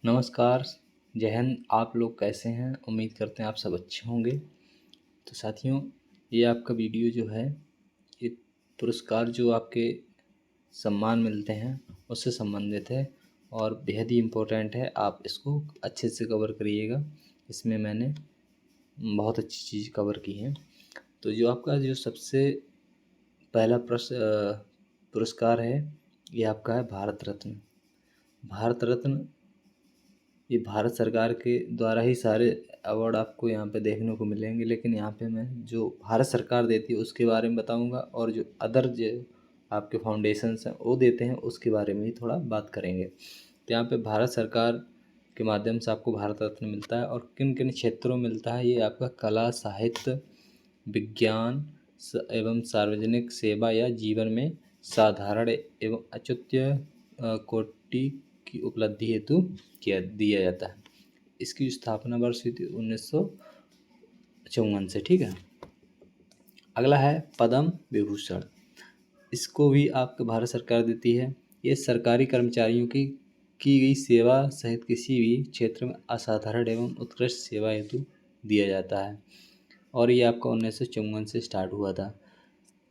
नमस्कार, जय हिंद। आप लोग कैसे हैं? उम्मीद करते हैं आप सब अच्छे होंगे। तो साथियों, ये आपका वीडियो जो है, ये पुरस्कार जो आपके सम्मान मिलते हैं उससे संबंधित है और बेहद ही इम्पोर्टेंट है। आप इसको अच्छे से कवर करिएगा। इसमें मैंने बहुत अच्छी चीज़ कवर की हैं। तो जो आपका जो सबसे पहला पुरस्कार है, ये आपका है भारत रत्न। भारत रत्न ये भारत सरकार के द्वारा ही सारे अवार्ड आपको यहाँ पे देखने को मिलेंगे, लेकिन यहाँ पे मैं जो भारत सरकार देती है उसके बारे में बताऊँगा और जो अदर जो आपके फाउंडेशंस हैं वो देते हैं उसके बारे में ही थोड़ा बात करेंगे। तो यहाँ पे भारत सरकार के माध्यम से आपको भारत रत्न मिलता है और किन किन क्षेत्रों में मिलता है। ये आपका कला, साहित्य, विज्ञान एवं सार्वजनिक सेवा या जीवन में साधारण एवं अच्युत्य कोटि की उपलब्धि हेतु दिया जाता है। इसकी स्थापना वर्ष हुई थी 1954 से। ठीक है। अगला है पद्म विभूषण। इसको भी आपको भारत सरकार देती है। ये सरकारी कर्मचारियों की गई सेवा सहित किसी भी क्षेत्र में असाधारण एवं उत्कृष्ट सेवा हेतु दिया जाता है और ये आपका 1954 से स्टार्ट हुआ था।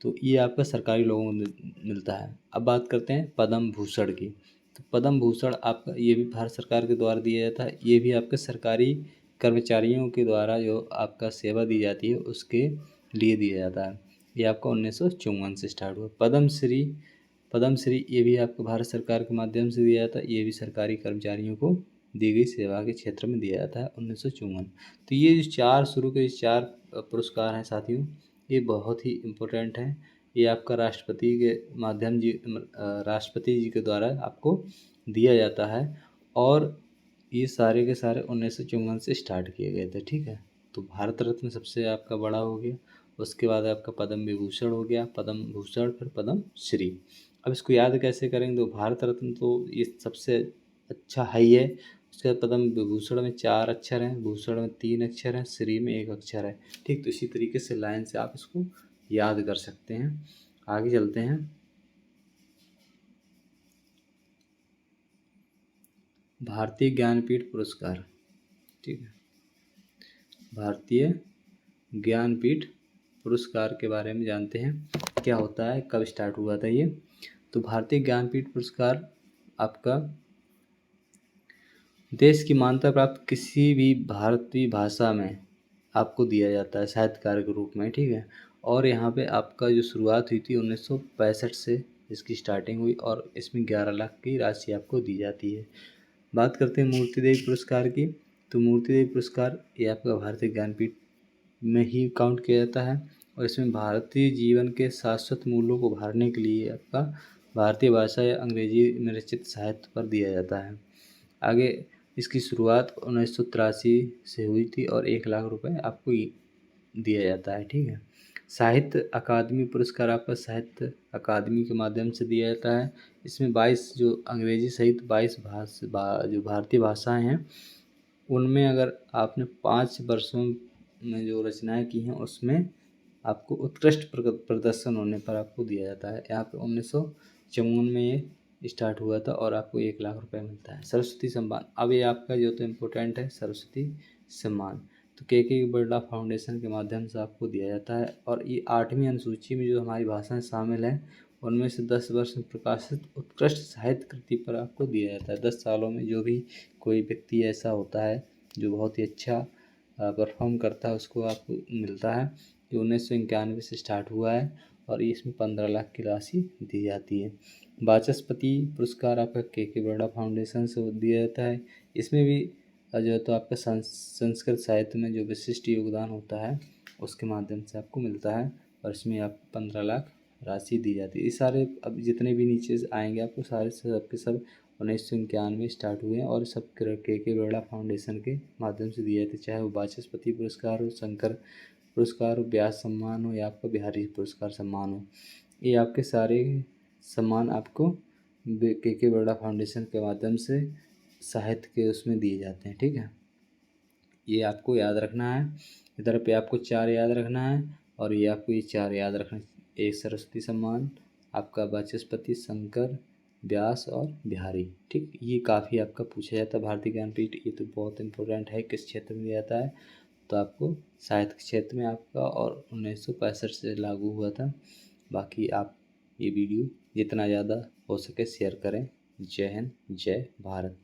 तो ये आपका सरकारी लोगों को मिलता है। अब बात करते हैं पद्म भूषण की। तो पद्म भूषण आपका ये भी भारत सरकार के द्वारा दिया जाता है। ये भी आपके सरकारी कर्मचारियों के द्वारा जो आपका सेवा दी जाती है उसके लिए दिया जाता है। ये आपका 1954 से स्टार्ट हुआ। पद्मश्री ये भी आपको भारत सरकार के माध्यम से दिया जाता है। ये भी सरकारी कर्मचारियों को दी गई सेवा के क्षेत्र में दिया जाता है 1954। तो ये जो चार शुरू के चार पुरस्कार हैं साथियों, ये बहुत ही इम्पोर्टेंट हैं। ये आपका राष्ट्रपति जी के द्वारा आपको दिया जाता है और ये सारे के सारे 1954 से स्टार्ट किए गए थे। ठीक है। तो भारत रत्न सबसे आपका बड़ा हो गया। उसके बाद आपका पद्म विभूषण हो गया, पद्म भूषण, फिर पद्म श्री। अब इसको याद कैसे करेंगे? तो भारत रत्न तो ये सबसे अच्छा है ही है। उसके बाद पद्म विभूषण में 4 अक्षर हैं, भूषण में 3 अक्षर हैं, श्री में 1 अक्षर है। ठीक। तो इसी तरीके से लाइन से आप इसको याद कर सकते हैं। आगे चलते हैं। भारतीय ज्ञानपीठ पुरस्कार। ठीक है। भारतीय ज्ञानपीठ पुरस्कार के बारे में जानते हैं, क्या होता है, कब स्टार्ट हुआ था ये। तो भारतीय ज्ञानपीठ पुरस्कार आपका देश की मान्यता प्राप्त किसी भी भारतीय भाषा में आपको दिया जाता है साहित्यकार के रूप में। ठीक है। और यहाँ पे आपका जो शुरुआत हुई थी 1965 से इसकी स्टार्टिंग हुई और इसमें 11 लाख की राशि आपको दी जाती है। बात करते हैं मूर्ति देवी पुरस्कार की। तो मूर्ति देवी पुरस्कार ये आपका भारतीय ज्ञानपीठ में ही काउंट किया जाता है और इसमें भारतीय जीवन के शाश्वत मूल्यों को उभारने के लिए आपका भारतीय भाषा या अंग्रेजी में रचित साहित्य पर दिया जाता है। आगे इसकी शुरुआत 1983 से हुई थी और 1 लाख रुपए आपको दिया जाता है। ठीक है। साहित्य अकादमी पुरस्कार आपका साहित्य अकादमी के माध्यम से दिया जाता है। इसमें 22 जो अंग्रेजी सहित 22 जो भारतीय भाषाएं हैं उनमें अगर आपने 5 वर्षों में जो रचनाएं की हैं उसमें आपको उत्कृष्ट प्रदर्शन होने पर आपको दिया जाता है। यहाँ पे 1954 में ये स्टार्ट हुआ था और आपको 1 लाख रुपए मिलता है। सरस्वती सम्मान, अब ये आपका जो तो इम्पोर्टेंट है सरस्वती सम्मान। तो के बिरला फाउंडेशन के माध्यम से आपको दिया जाता है और ये 8वीं अनुसूची में जो हमारी भाषाएं शामिल हैं उनमें से 10 वर्ष में प्रकाशित उत्कृष्ट साहित्य कृति पर आपको दिया जाता है। 10 सालों में जो भी कोई व्यक्ति ऐसा होता है जो बहुत ही अच्छा परफॉर्म करता है उसको आपको मिलता है। ये 1991 से स्टार्ट हुआ है और इसमें 15 लाख की राशि दी जाती है। वाचस्पति पुरस्कार आपका के बिरला फाउंडेशन से दिया जाता है। इसमें भी जो है तो आपका संस्कृत साहित्य में जो विशिष्ट योगदान होता है उसके माध्यम से आपको मिलता है और इसमें आपको 15 लाख राशि दी जाती है। ये सारे अब जितने भी नीचे आएंगे आपको सारे सबके सब 1991 में स्टार्ट हुए हैं और सब के बिरला फाउंडेशन के माध्यम से दिए जाते, चाहे वो वाचस्पति पुरस्कार हो, शंकर पुरस्कार हो, व्यास सम्मान हो या आपका बिहारी पुरस्कार सम्मान हो। ये आपके सारे सम्मान आपको के बिरला फाउंडेशन के माध्यम से साहित्य के उसमें दिए जाते हैं। ठीक है। ये आपको याद रखना है। इधर पे आपको 4 याद रखना है और ये आपको ये 4 याद रखना है। एक सरस्वती सम्मान, आपका वाचस्पति, शंकर, व्यास और बिहारी। ठीक, ये काफ़ी आपका पूछा जाता है भारतीय ज्ञानपीठ, ये तो बहुत इंपॉर्टेंट है। किस क्षेत्र में दिया जाता है, तो आपको साहित्य क्षेत्र में आपका, और 1965 से लागू हुआ था। बाकी आप ये वीडियो जितना ज़्यादा हो सके शेयर करें। जय हिंद, जय भारत।